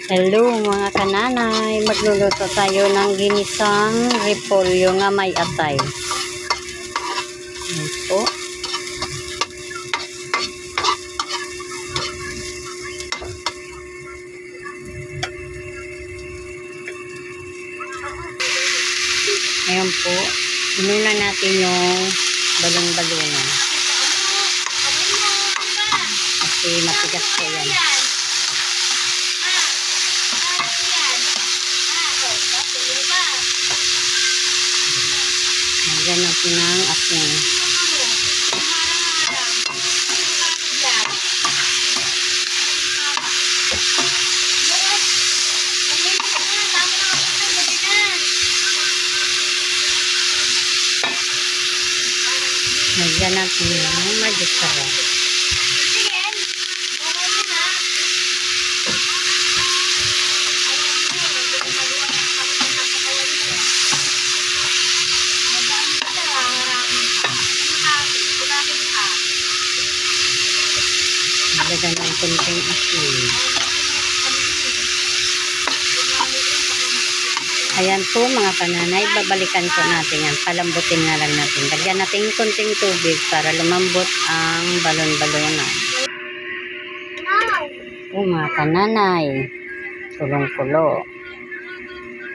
Hello mga kananay, magluluto tayo ng ginisang repolyo nga may atay. Ayan po. Ayan po, inuna natin yung balon-balungan. Kasi matigas po yan. Lagyan natin ng asin. Lagyan natin ng magistara. Lagyan ng kunting asin. Ayan po mga kananay, babalikan po natin yan. Palambutin nga lang natin. Lagyan natin kunting tubig para lumambot ang balon-balongan. Po mga kananay, kulong-kulo.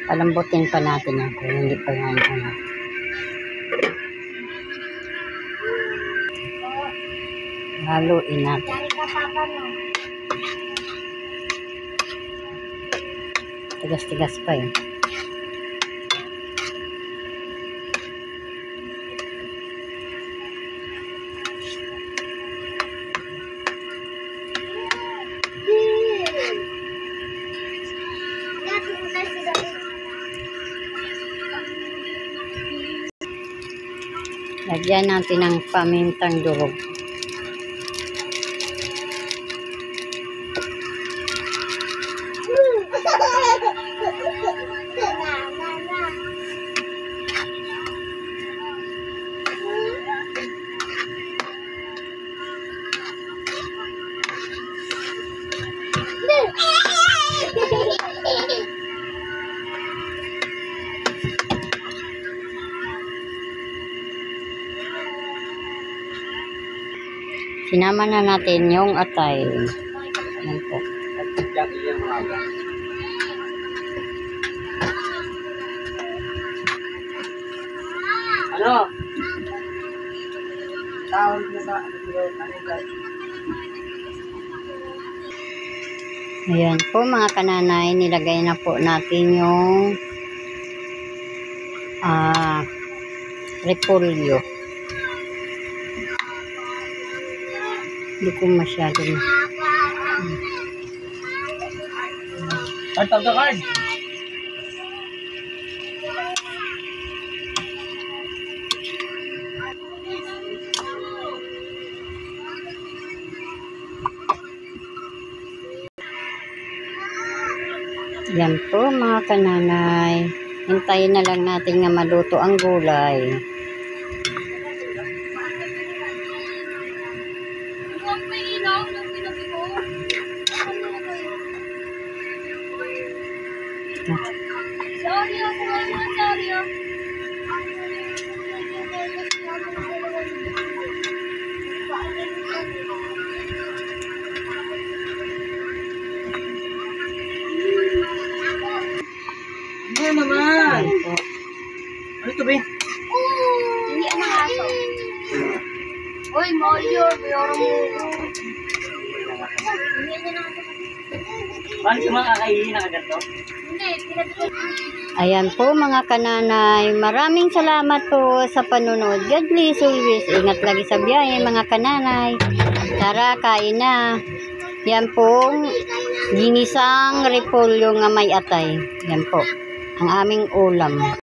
Palambutin pa natin yan kung hindi pa yan. Haluin natin. Tigas-tigas pa yun. Lagyan natin ng pamintang durog. Sinama na natin yung atay. Ayan po. Ano? Ayan po mga kananay, nilagay na po natin yung repolyo. Hindi ko masyadong Card, tawag ka card! yan po mga kananay. Hintayin na lang natin nga maluto ang gulay. Ano naman? Ano ito ba? Hindi ang mga aso. Uy, Mario, mayroon mo. Paano siya makakainin na agad to? Hindi, pinagpapalala. Ayan po mga kananay, maraming salamat po sa panunod. God bless always. Ingat lagi sa biyahe mga kananay. Tara, kain na. Yan pong ginisang repolyo nga may atay. Yan po, ang aming ulam.